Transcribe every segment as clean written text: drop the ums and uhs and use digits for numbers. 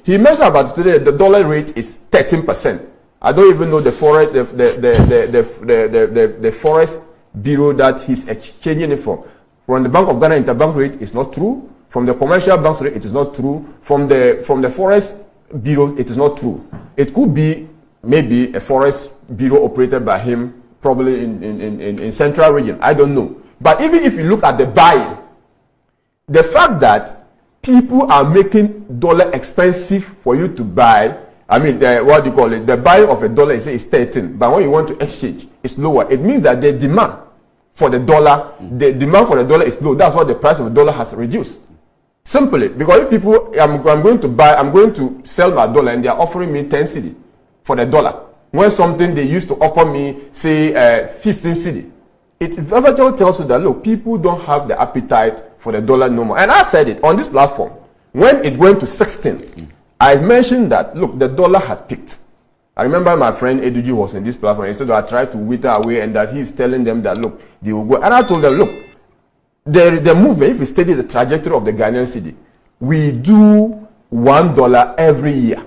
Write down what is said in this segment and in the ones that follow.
He mentioned about today the dollar rate is 13%. I don't even know the forex, the forex bureau that he's exchanging it from. From the Bank of Ghana interbank rate, it's not true. From the commercial banks rate, it is not true. From the forex bureau, it is not true. It could be maybe a forex bureau operated by him, probably in central region. I don't know. But even if you look at the buying, the fact that people are making dollar expensive for you to buy, I mean, what do you call it? The buying of a dollar is 13, but when you want to exchange, it's lower. It means that the demand for the dollar, is low. That's why the price of the dollar has reduced. Simply because if people, I'm going to sell my dollar and they are offering me 10 cedi for the dollar, when something they used to offer me, say 15 cedi. It eventually tells you that, look, people don't have the appetite for the dollar no more. And I said it on this platform. When it went to 16, I mentioned that, look, the dollar had peaked. I remember my friend Eduji was in this platform. He said that I tried to wither away and that he's telling them that, look, they will go. And I told them, look, the movement, if we study the trajectory of the Ghanaian cedi, we do $1 every year.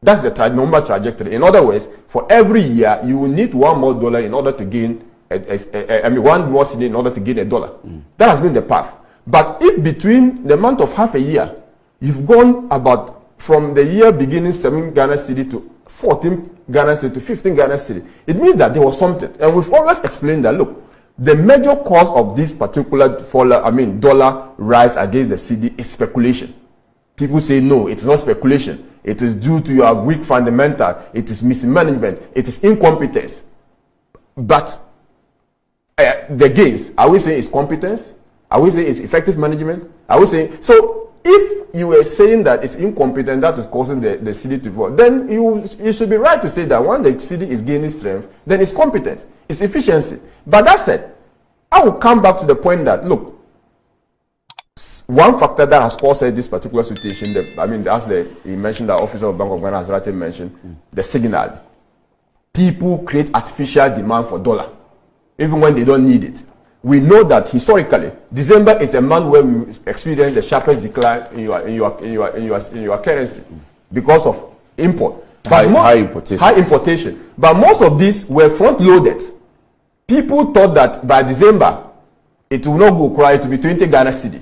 That's the number trajectory. In other words, for every year, you will need $1 more in order to gain, one more cedi in order to gain $1. That has been the path. But if between the month of half a year, you've gone about from the year beginning 7 Ghana cedi to 14 Ghana cedi to 15 Ghana cedi, it means that there was something. And we've always explained that, look, the major cause of this particular dollar rise against the cedi is speculation. People say, no, it's not speculation. It is due to your weak fundamental. It is mismanagement. It is incompetence. But the gains, are we saying it's competence? Are we saying it's effective management? Are we saying, so if you were saying that it's incompetent that is causing the cedi to fall, then you should be right to say that when the cedi is gaining strength, then it's competence, it's efficiency. But that said, I will come back to the point that, look, one factor that has caused this particular situation, as he mentioned, the officer of Bank of Ghana has rightly mentioned, the signal. People create artificial demand for dollar, even when they don't need it. We know that historically, December is the month where we experience the sharpest decline in your currency because of import. High importation. But most of these were front loaded. People thought that by December it will not go cry, it will be 20 Ghana cedi.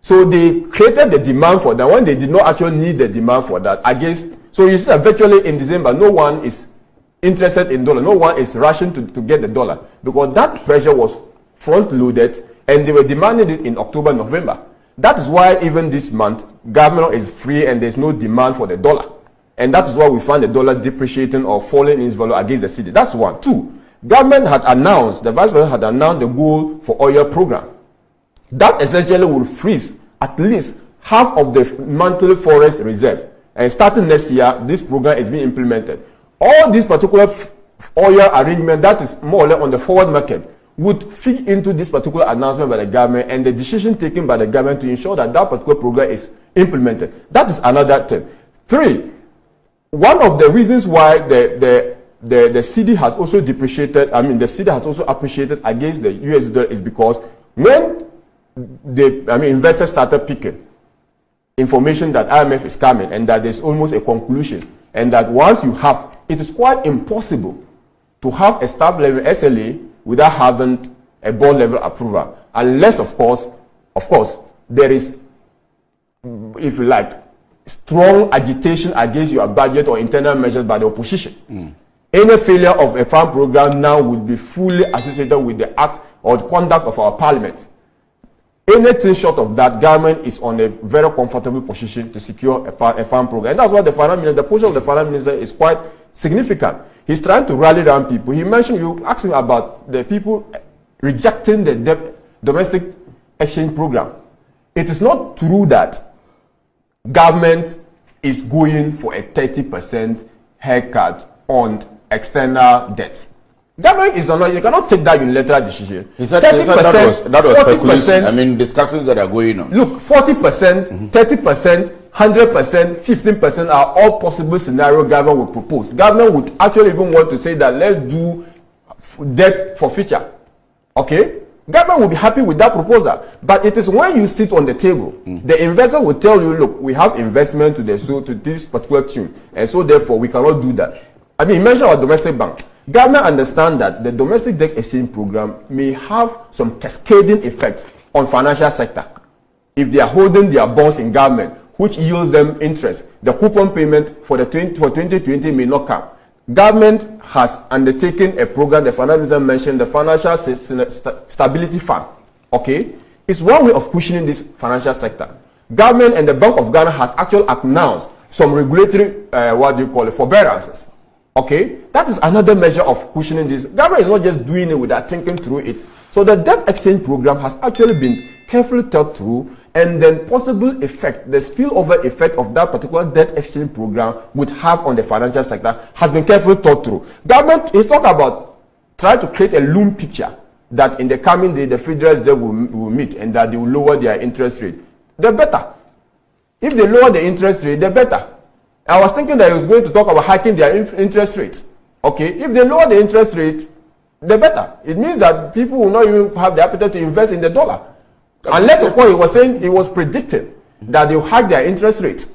So they created the demand for that when they did not actually need the demand for that against. So you see that virtually in December, no one is interested in dollar. No one is rushing to get the dollar because that pressure was front-loaded, and they were demanding it in October, November. That is why even this month, government is free and there's no demand for the dollar. And that is why we find the dollar depreciating or falling in its value against the cedi. That's one. Two, government had announced, the vice president had announced the goal for oil program. That essentially will freeze at least half of the monthly forest reserve. And starting next year, this program is being implemented. All these particular oil arrangement that is more or less on the forward market would fit into this particular announcement by the government and the decision taken by the government to ensure that that particular program is implemented. That is another thing. Three, one of the reasons why the cedi has also depreciated, the cedi has also appreciated against the US dollar is because when investors started picking information that IMF is coming and that there's almost a conclusion and that once you have, it is quite impossible to have a staff level SLA without having a board level approval, unless of course there is, if you like, strong agitation against your budget or internal measures by the opposition. Any failure of a farm program now would be fully associated with the act or the conduct of our parliament. Anything short of that, government is on a very comfortable position to secure a farm program. And that's why the position of the finance minister is quite significant. He's trying to rally around people. He mentioned, you asked him about the people rejecting the domestic exchange program. It is not true that government is going for a 30% haircut on external debt. Government is not, you cannot take that unilateral decision. He said that was speculation. Discussions that are going on. Look, 40%, 30%, 100%, 15% are all possible scenarios government would propose. Government would actually even want to say that let's do debt for future. Okay? government will be happy with that proposal. But it is when you sit on the table, the investor will tell you, look, we have investment to this particular tune, and so therefore we cannot do that. I mean, you mentioned our domestic bank. Government understand that the domestic debt exchange program may have some cascading effect on financial sector. If they are holding their bonds in government, which yields them interest, the coupon payment for 2020 may not come. Government has undertaken a program, the finance minister mentioned, the Financial Stability Fund. Okay? It's one way of cushioning this financial sector. Government and the Bank of Ghana has actually announced some regulatory, forbearances. Okay? That is another measure of cushioning this. Government is not just doing it without thinking through it. So the debt exchange program has actually been carefully thought through, and then possible effect, the spillover effect of that particular debt exchange program would have on the financial sector has been carefully thought through. Government is talking about trying to create a loom picture that in the coming day the Federal Reserve will meet and that they will lower their interest rate. The better. If they lower the interest rate, the better. I was thinking that he was going to talk about hiking their interest rates. Okay, if they lower the interest rate, the better. It means that people will not even have the appetite to invest in the dollar. Unless, of course, he was saying, he was predicting that they will hike their interest rates.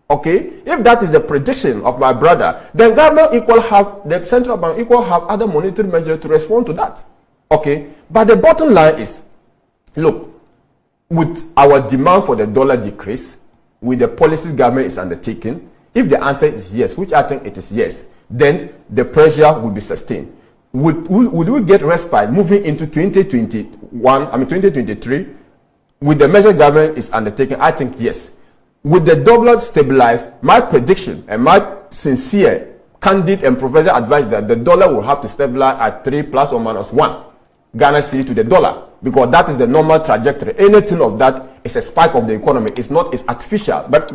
Okay, if that is the prediction of my brother, then government the central bank have other monetary measures to respond to that. Okay, but the bottom line is, look, with our demand for the dollar decrease, with the policies government is undertaking, if the answer is yes, which I think it is yes, then the pressure will be sustained. Would we get respite moving into 2023? With the measure government is undertaking, I think yes. With the dollar stabilized, my prediction and my sincere, candid and professional advice that the dollar will have to stabilize at 3 plus or minus 1 Ghana cedi to the dollar, because that is the normal trajectory. Anything of that is a spike of the economy. It's artificial. But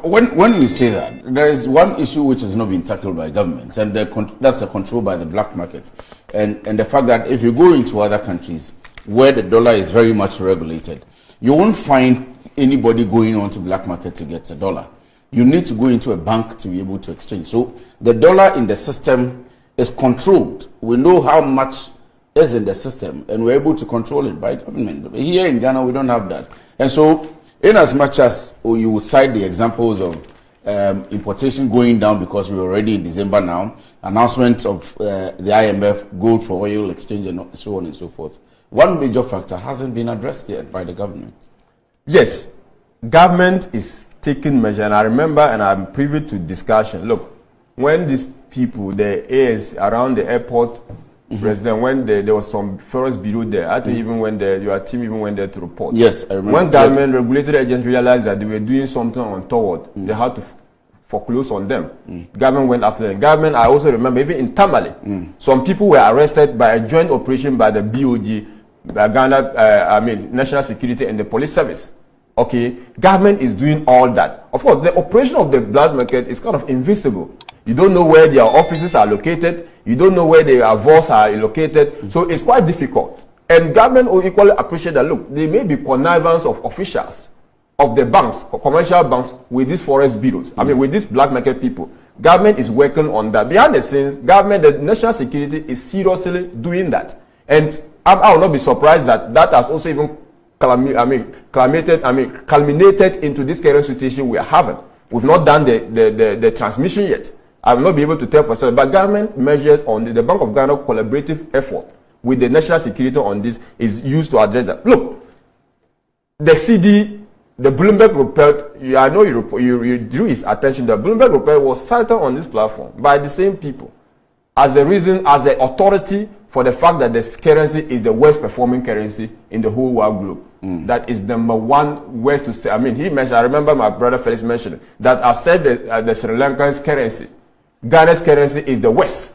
when you say that, there is one issue which has not been tackled by governments, and that's the control by the black market, and the fact that if you go into other countries where the dollar is very much regulated, you won't find anybody going on to black market to get a dollar. You need to go into a bank to be able to exchange. So the dollar in the system is controlled. We know how much is in the system, and we're able to control it by government. Here in Ghana, we don't have that. And so, in as much as you would cite the examples of importation going down because we're already in December now, announcements of the IMF, gold for oil exchange, and so on and so forth, one major factor hasn't been addressed yet by the government. Yes, government is taking measure, and I remember, and I'm privy to discussion. Look, when these people, the AS around the airport, president, when there was some forest bureau there, I think even when your team even went there to report. Yes, I remember. When government regulatory agents realized that they were doing something untoward, they had to foreclose on them. Government went after them. Government, I also remember, even in Tamale, some people were arrested by a joint operation by the BOG, by Ghana, National Security and the Police Service. Okay, government is doing all that. Of course, the operation of the black market is kind of invisible. You don't know where their offices are located. You don't know where their vaults are located. So it's quite difficult. And government will equally appreciate that, look, there may be connivance of officials of the banks, commercial banks, with these forest bureaus. With these black market people. Government is working on that. Behind the scenes, government, the national security is seriously doing that. And I will not be surprised that that has also even culminated into this current situation we are having. We've not done the transmission yet. I will not be able to tell for certain, but government measures on the Bank of Ghana collaborative effort with the national security on this is used to address that. Look, the CD, the Bloomberg report, I know you drew his attention. The Bloomberg report was cited on this platform by the same people as the reason, as the authority for the fact that this currency is the worst performing currency in the whole world globe. That is number one worst to say. He mentioned, I remember my brother Felix mentioned that I said that the Sri Lankan's currency, Ghana's currency is the worst.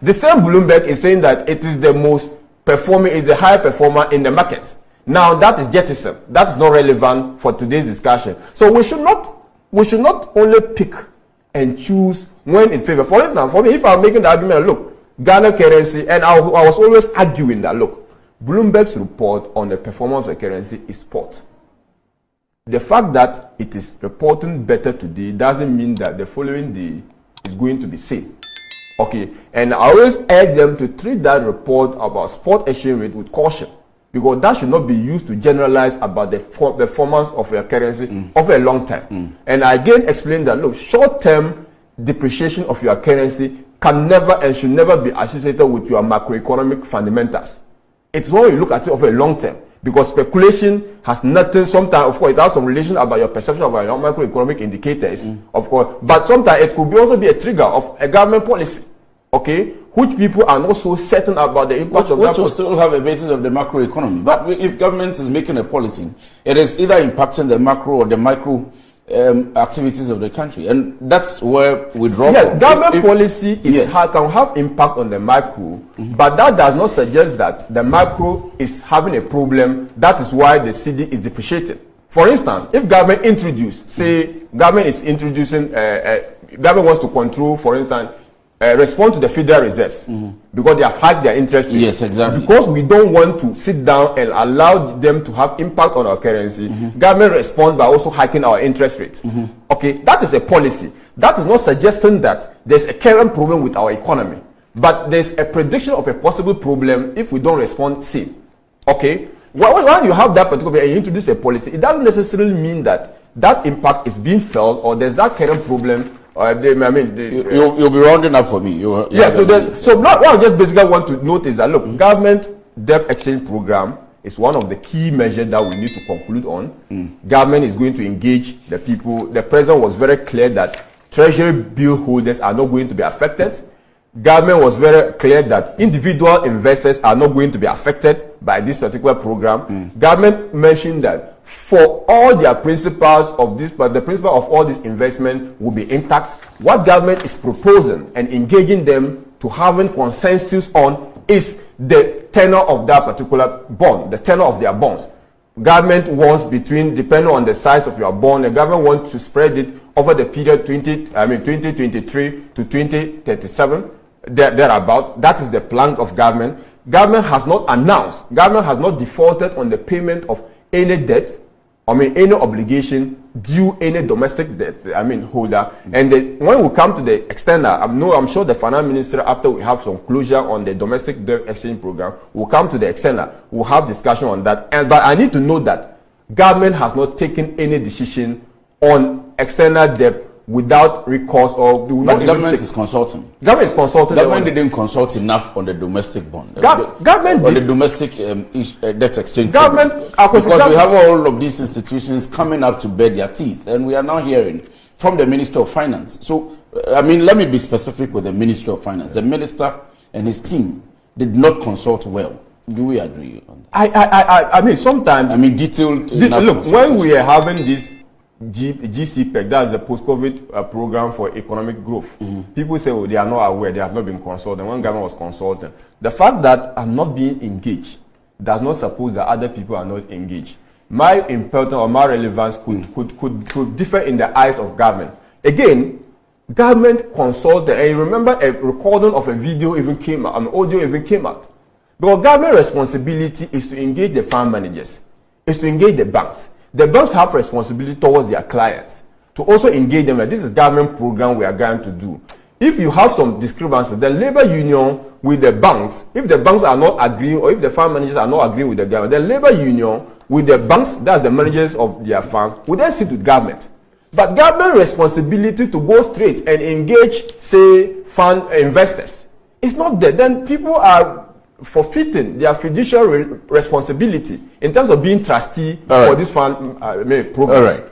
The same Bloomberg is saying that it is the most performing, is the high performer in the market. Now that is jettison. That is not relevant for today's discussion. So we should not only pick and choose when in favor. For instance, for me, if I'm making the argument, look, Ghana currency, and I was always arguing that, look, Bloomberg's report on the performance of the currency is spot. The fact that it is reporting better today doesn't mean that the following day is going to be same. Okay, and I always urge them to treat that report about spot exchange rate with caution. because that should not be used to generalize about the performance of your currency over a long time. And I again explained that, look, short-term depreciation of your currency can never and should never be associated with your macroeconomic fundamentals. It's when you look at it over a long term, because speculation has nothing. Sometimes, of course, it has some relation about your perception of your macroeconomic indicators, of course, but sometimes it could also be a trigger of a government policy, okay, which people are not so certain about the impact of that. Which will still have a basis of the macroeconomy. But if government is making a policy, it is either impacting the macro or the micro activities of the country, and that's where we draw yes, from. Government policy can have impact on the macro, but that does not suggest that the macro is having a problem. That is why the cedi is depreciating. For instance, if government government is introducing, government wants to control, for instance, respond to the Federal Reserves because they have hiked their interest rate. Yes, exactly. Because we don't want to sit down and allow them to have impact on our currency, government responds by also hiking our interest rate. Okay, that is a policy. That is not suggesting that there's a current problem with our economy, but there's a prediction of a possible problem if we don't respond soon. Okay, when you have that particular and you introduce a policy, it doesn't necessarily mean that that impact is being felt or there's that current problem. You'll be rounding up for me. Yes, so what I just basically want to note is that, look, government debt exchange program is one of the key measures that we need to conclude on. Government is going to engage the people. The president was very clear that treasury bill holders are not going to be affected. Government was very clear that individual investors are not going to be affected by this particular program. Government mentioned that for all their principles of this, but the principle of all this investment will be intact. What government is proposing and engaging them to having consensus on is the tenor of that particular bond, the tenor of their bonds. Government wants depending on the size of your bond, the government wants to spread it over the period 2023 to 2037, thereabout. That is the plan of government. Government has not announced, government has not defaulted on the payment of any debt, any obligation due any domestic debt, holder. And when we come to the external, I'm sure the finance minister, after we have some closure on the domestic debt exchange program, will come to the external. We'll have discussion on that. But I need to know that government has not taken any decision on external debt without recourse or but government is consulting. Government is consulting. Government didn't consult enough on the domestic bond. Government on the domestic debt exchange. Government because we have all of these institutions coming up to bear their teeth, and we are now hearing from the Minister of Finance. So, let me be specific with the Minister of Finance. The minister and his team did not consult well. Do we agree on that? Sometimes. Detailed. Look, when we are having this GCPEC, that's the post-COVID program for economic growth. People say, they are not aware, they have not been consulted. When government was consulting, the fact that I'm not being engaged does not suppose that other people are not engaged. My importance or my relevance could differ in the eyes of government. Again, government consulted, and you remember a recording of a video even came out, an audio even came out. Because government responsibility is to engage the fund managers, is to engage the banks. The banks have responsibility towards their clients to also engage them. Like, this is government program we are going to do. If you have some discrepancies, the labor union with the banks, if the banks are not agreeing, or if the fund managers are not agreeing with the government, the labor union with the banks, that's the managers of their funds, will then sit with government. But government responsibility to go straight and engage, say, fund investors, it's not there. Then people are forfeiting their fiduciary responsibility in terms of being trustee for this fund program. All right.